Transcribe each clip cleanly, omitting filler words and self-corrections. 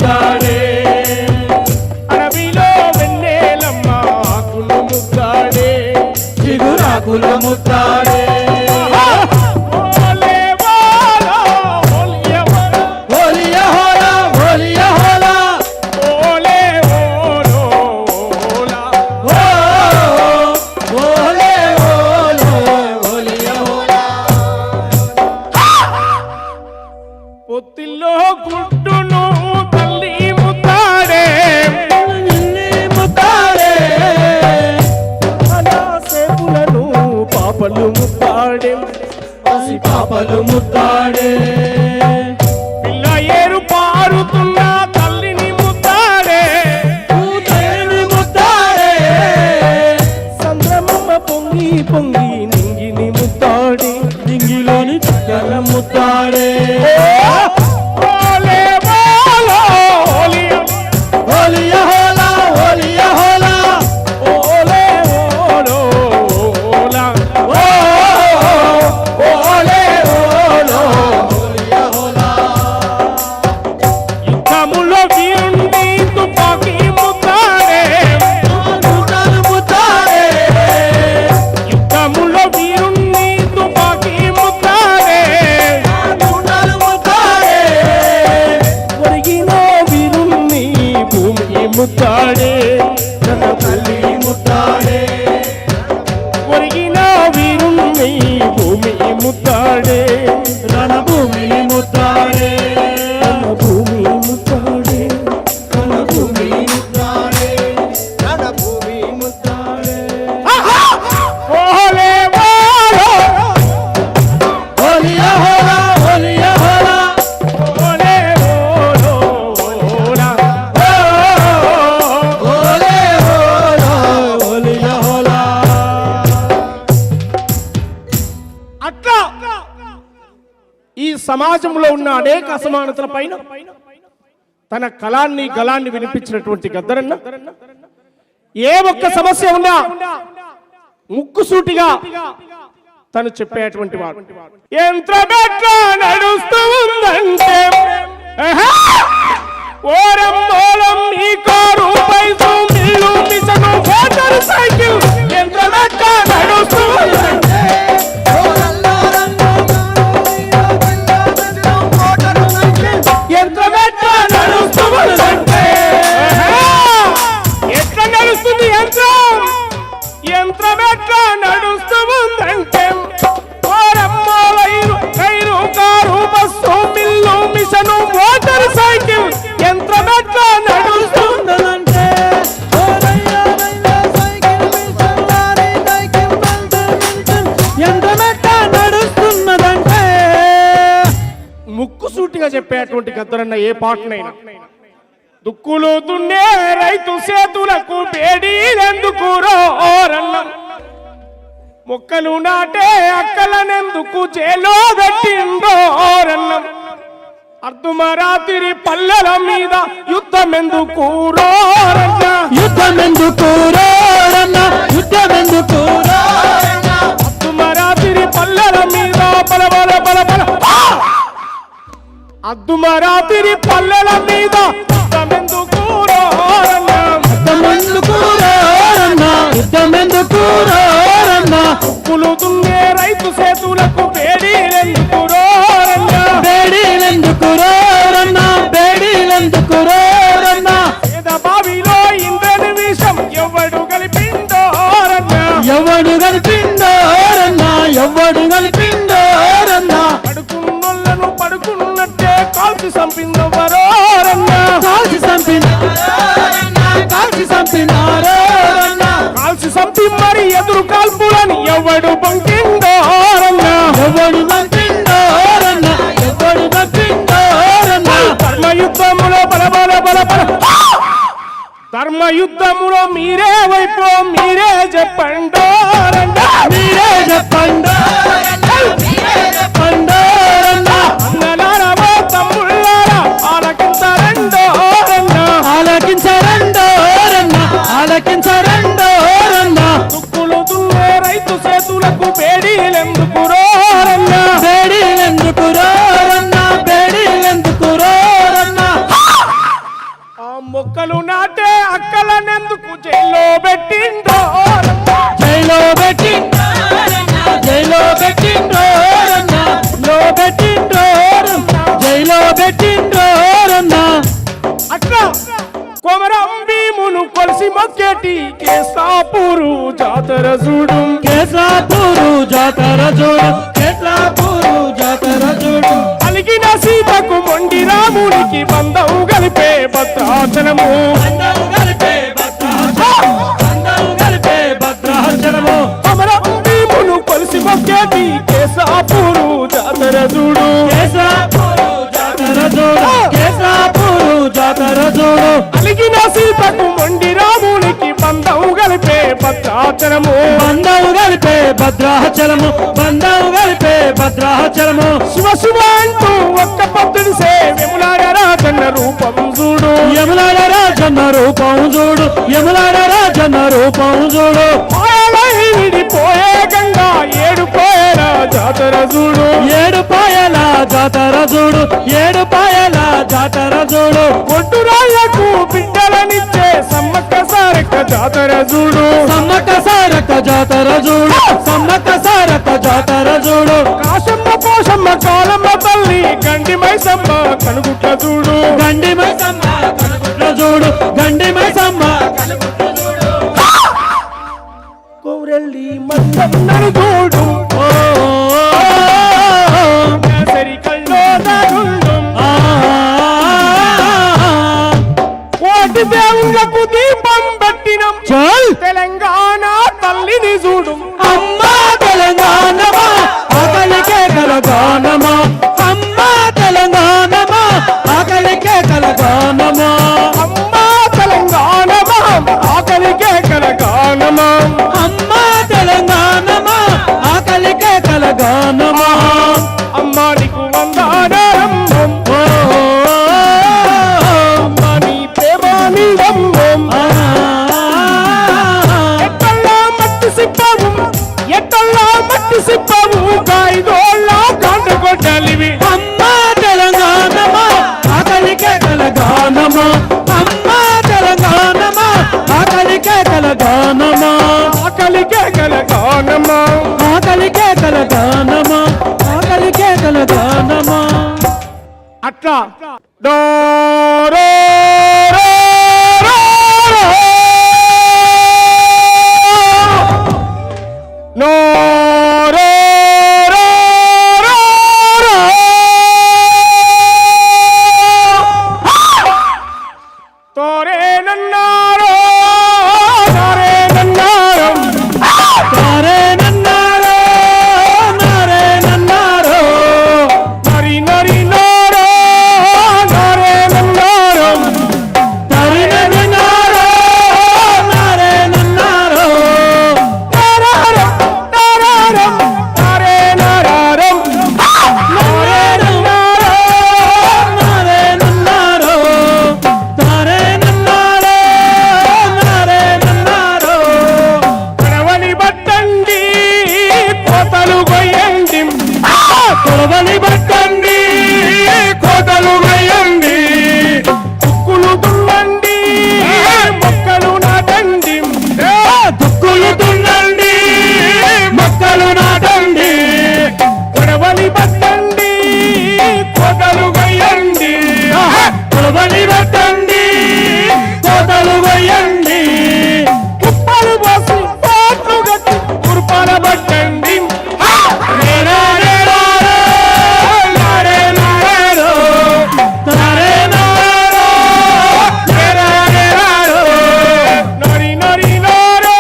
ముద్దాడే అడవిలో వెన్నెలమ్మ ఆకులు ముద్దాడే చిగురాకుల ముద్దాడే పొత్తిల్లో గుడ్డును తల్లి ముద్దాడే ముద్దాడే సేపులను పాపలు ముద్దాడే పసి పాపలు ముద్దాడే పిల్ల ఏరు పారుతున్న తల్లిని ముద్దాడే ముద్దాడే సంద్రమమ్మ పొంగి పొంగి నింగిని ముద్దాడే నింగిలోని చుక్కల ముద్దాడే ముద్దాడే నన్న తల్లి ముద్దాడే ఒరిగిన వీరుణ్ణి భూమి ముద్దాడే రణభూమిని ముద్దాడే రణభూమి ముద్దాడే రణభూమి ముద్దాడే రణభూమి ముద్దాడే ఓలే ఓలో ఓలియా హోలా ఓలియా హోలా ఓలే ఓలో ఓలా అట్లా ఈ సమాజంలో ఉన్న అనేక అసమానతల పైన తన కళాన్ని గలాన్ని వినిపించినటువంటి గద్దరన్న ఏ ఒక్క సమస్య ఉన్నా ముక్కుసూటిగా తను చెప్పేటువంటి వాడు. యంత్రమెట్లా నడుస్తూ ఉందంటే ఓరం ఓలం ఈ కారు పైసు మిల్లు మిషను మోటార్ సైకిల్ యంత్రమెట్లా నడుస్తూ ఉందంటే ఎట్లా నడుస్తుంది యంత్రం యంత్రం ఎట్లా నడుస్తూ ఉందంటే కైరు car bus mill machine motor cycle యంత్రం ఎట్లా నడుస్తుందంటే యంత్రం ఎట్లా నడుస్తున్నదంటే ముక్కుసూటిగా చెప్పేటువంటి గద్దరన్న ఏ పాటనైనా దుక్కులు దున్నే రైతు చేతులకు బేడీలెందుకు రోరన్నం మొక్కలు నాటే అక్కలనెందుకు చేలో పెట్టిండోరన్నం అర్ధమరాత్రి పల్లెల మీద యుద్ధమెందుకు రోరన్న యుద్ధమెందుకు రోరన్న యుద్ధమెందుకు రోరన్న అర్ధమరాత్రి పల్లెల మీద బల బల బల బల అర్ధమరాత్రి పల్లెల మీద పులుతుండే రైతు చేతులకు బేడీలెందుకు రోరన్న బేడీలెందుకు రోరన్న బేడీలెందుకు రోరన్న పేద బావిలో ఇంద్రని విషం ఎవడు కలిపిండోరన్న ఎవడు కలిపిండోరన్న ఎవడు కలిపిండోరన్న పడుకున్నోళ్ళను పడుకున్నట్టే కాల్చి చంపిందవరోరన్న కాల్చి చంపినారన్న కాల్చి చంపినారన్న కాల్చి చంపి మరి ఎదురు కాల్పులని ఎవడు పంపిండోరన్న ఎవడు పంపిండోరన్న ఎవడు పంపిండోరన్న ధర్మయుద్ధములో బల బల బల బల ధర్మయుద్ధములో మీరే వైపు మీరే చెప్పండోరన్న మీరే చెప్పండోరన్న మీరే చెప్పండోరన్న అన్నలారా తమ్ముళ్ళారా ఆలకించరండోరన్న ఆలకించరండోరన్న ఆలకించరండోరన్న దుక్కులు దున్నే రైతు చేతులకు బేడీలెందుకు రోరన్న బేడీలెందుకు రోరన్న బేడీలెందుకు రోరన్న కేసాపూరు జాతర చూడు కేసాపూరు జాతర చూడు కేసాపూరు జాతర చూడు అలిగిన సీతకు మొండి రామునికి బంధం కలిపే భద్రాచలము బంధం కలిపే భద్రాచలము అమరం భీమును కొలిసి మొక్కేటి కేసాపూరు జాతర చూడు కేసాపూరు జాతర చూడు కేసాపూరు జాతర చూడు అలిగిన సీతకు మొండి రామునికి బంధం కలిపే భద్రాచలము బంధం కలిపే భద్రాచలము బంధం కలిపే భద్రాచలము శివ శివ అంటూ ఒక్క పొద్దునిసే విములాడ రాజన్న రూపం చూడు యములాడ రాజన్న రూపం చూడు యములాడ రాజన్న రూపం చూడు మాయలై విడిపోయే గంగా ఏడుపోయేల జాతర చూడు ఏడుపాయల జాతర చూడు ఏడుపాయల జాతర చూడు ఒడ్డు రాళ్లకు బిడ్డలనిచ్చే సమ్మక్క సారక్క జాతర చూడు సమ్మక్క సారక్క జాతర చూడు సమ్మక్క సారక్క జాతర చూడు కాశమ్మ పోషమ్మ కాలమ్మ తల్లి గండి మైసమ్మ కనుగుట్ల చూడు గండి మైసమ్మ కనుగుట్ల చూడు గండి మైసమ్మ కనుగుట్ల చూడు కోరెల్లి మల్లన్నను చూడు ఓ కేసరి కల్లో దాగుండు ఆ కోటి దేవుళ్ళకు దీపం పెట్టినం చల్ తెలంగాణ తల్లిని చూడు అమ్మా తెలంగాణమా ఆకలికే కలగానమా అమ్మా తెలంగాణమా ఆకలికే కలగానమా అమ్మా తెలంగాణమా ఆకలికే కలగానమా అమ్మా తెలంగాణమా ఆకలికే కలగానమా అమ్మా నీకు వందనం ఓ అమ్మా నీ ప్రేమ నీ దండం ఎట్టల్లా మట్టి సిప్పావు ఎట్టల్లా మట్టి సిప్పావు కాయిదోళ్ళ కాండ కొట్టాలివి అమ్మా తెలంగాణమా ఆకలికే కలగానమా అమ్మా తెలంగాణమా ఆకలికే కలగానమా ఆకలికే కలగానమా ఆకలికే కలగానమా ఆకలికే కలగానమా అట్లా డోరో నోరో తోరే నన్నారో నారే నన్నారం తారే నన్నారో నారే నన్నారో నరి నరి నారో నారే నన్నారం తరి నన్నారో నారే నన్నారో నారారం నారారం నారే నారారం నారే నన్నారో నారే నన్నారో తారే నన్నారో నారే నన్నారో కడవలి బట్టండి కోతలు గొయ్యండి కొలవలి పట్టండి కోతలు గొయ్యండి తుక్కులు తుమ్మండి మొక్కలు నాటండి దుక్కులు తుండండి మొక్కలు నాటండి కడవలి బట్టండి కోతలు గొయ్యండి కొలవలి పట్టండి కోతలు కొయ్యండి కుప్పలు పోసి పాట్లు గట్టి కుర్పాల బట్టండి నేరా నేరా నారే నారారో తారే నారో నేరా నేరారో నరి నరి నారో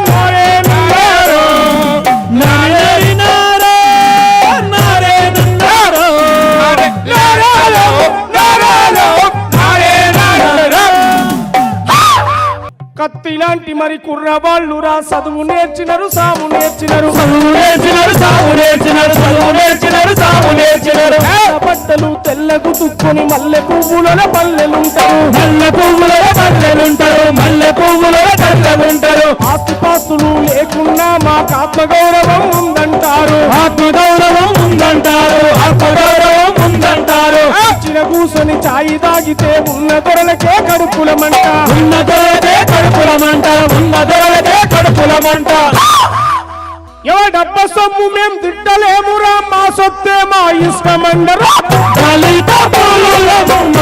నారే నారారో నారే నారో నారే నన్నారో నారారో నారారో నారే నారారో కత్తి లాంటి మరి కుర్రవాళ్ళు రా చదువు నేర్చినరు సాము నేర్చినరు చదువు నేర్చినారు సాము నేర్చినారు చదువు నేర్చినారు సాము నేర్చినారు తెల్ల బట్టలు తెల్లకు తుక్కుని మల్లె పువ్వుల పల్లెలుంటారు మల్లె పువ్వులలో పల్లెలుంటారు మల్లె పువ్వులలో కళ్ళలుంటారు ఆస్తిపాస్తులు లేకున్నా మాకు ఆత్మగౌరవం ఉందంటారు ఆత్మగౌరవం ఉందంటారు ఆత్మగౌరవం ఉందంటారు ఇచ్చిన కూసని చాయి తాగితే ఉన్న దొరలకే కడుపులమంట ఉన్న దొరలకే కడుపులమంట ఉన్న దొరలకే కడుపులమంట ఎవడబ్బ సొమ్ము మేం తిట్టలేమురా మా సొత్తే మా ఇష్టమండరా దళిత పూలుల బొమ్మ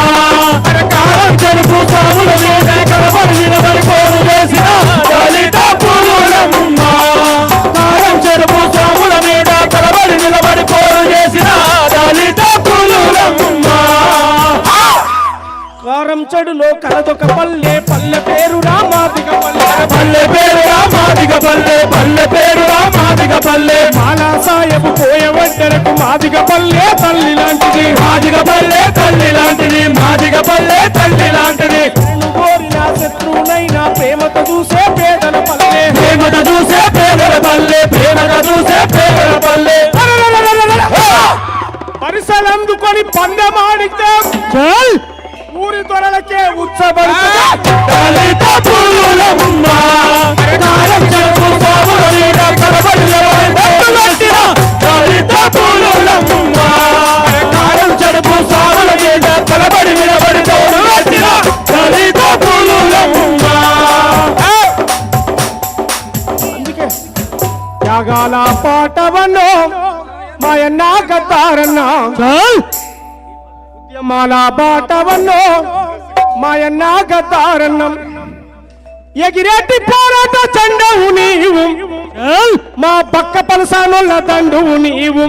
కారం చెరుకు సాముల మీద కడపడి నిలబడి పోరు చేసిన మాదిగ పల్లె తల్లి లాంటిది మాదిగ పల్లె తల్లి లాంటిది మాదిగ పల్లె తల్లి లాంటిది నేను కోరిన శత్రువునైనా ప్రేమతో చూసే పేదల పల్లె ప్రేమత చూసే పేదల పల్లె ప్రేమత చూసే పేదల పల్లె పరిసలందుకొని పందెమాడితే చల్ ఊరి దొరలకే ఉచ్చబడుతుంది దళిత పులులమ్మ కాలం చెరుపు సాగుల మీద కనబడిన పట్టుబట్టిన దళిత పులులమ్మ కాలం చెరుపు సాగుల మీద కనబడి నిలబడి తోడు పట్టిన దళిత పులులమ్మ అందుకే త్యాగాల పాటవన్నో మాయన్న గద్దారన్న చల్ ఉద్యమాల బాటవన్నో మాయన్న గద్దారన్నం ఎగిరేటి పోరాట చండవు నీవు చల్ మా పక్క పలసానుల దండువు నీవు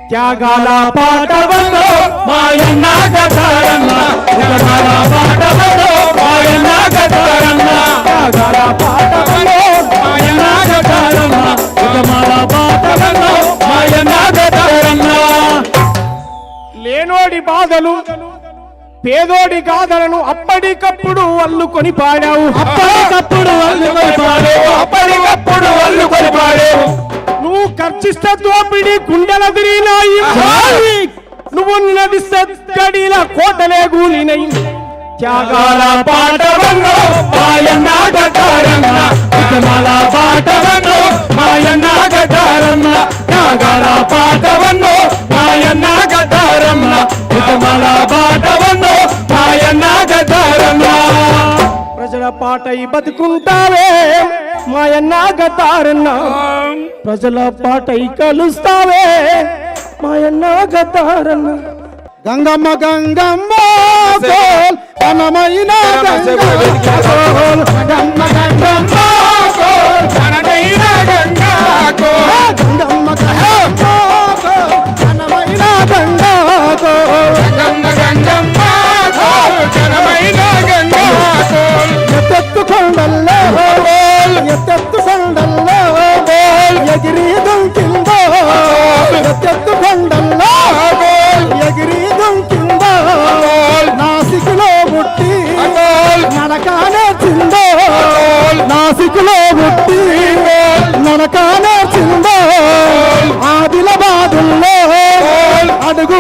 త్యాగాల పాటవన్నో మాయన్న గతారన్న ఉగమాల పాటవలో మాయన్న గతారన్న త్యాగాల పాటవన్నో మాయన్న గతారన్న ఉగమాల పాటవలో మాయన్న గతారన్న లేనోడి బాధలు పేదోడి గాథలను అప్పటికప్పుడు అల్లుకొని పాడావు అప్పటికప్పుడు అల్లుకొని పాడేవు అప్పటికప్పుడు అల్లుకొని పాడేవు నువ్వు ఖర్చిస్తే దోపిడి గుండెల తిరిగినాయి నువ్వు నడిస్తే గడిల కోటలే గూలినై త్యాగాల పాటవలో మాయన్న గతారన్న ఉగమాల పాటవలో మాయన్న గతారన్న త్యాగాల పాటవలో మాయన్న గతారన్న ఉగమాల పాటవలో మాయన్న గతారన్న ప్రజల పాటై బతుకుంటావే మాయన్న గతారన్న ప్రజల పాటై కలుస్తావే మాయన్న గతారన్న గంగమ్మ గంగమ్మ గోల్ అనమైన గంగమ్మ గంగమ్మ గంగమ్మ గోల్ అనమైన గంగా గోల్ గంగమ్మ గంగమ్మ గోల్ అనమైన గంగా గోల్ గంగమ్మ గంగమ్మ గోల్ అనమైన గంగా గోల్ ఎత్తెత్తు కొండల్లో గోల్ ఎత్తెత్తు కొండల్లో గోల్ ఎగిరి దుంకిందో ఎత్తెత్తు కొండల్లో గోల్ ఎగిరి దుంకిందో నాసికులో పుట్టి నడకానే చిందో నాసికులో పుట్టి నడకానే చిందో ఆదిలాబాదుల్లో అడుగు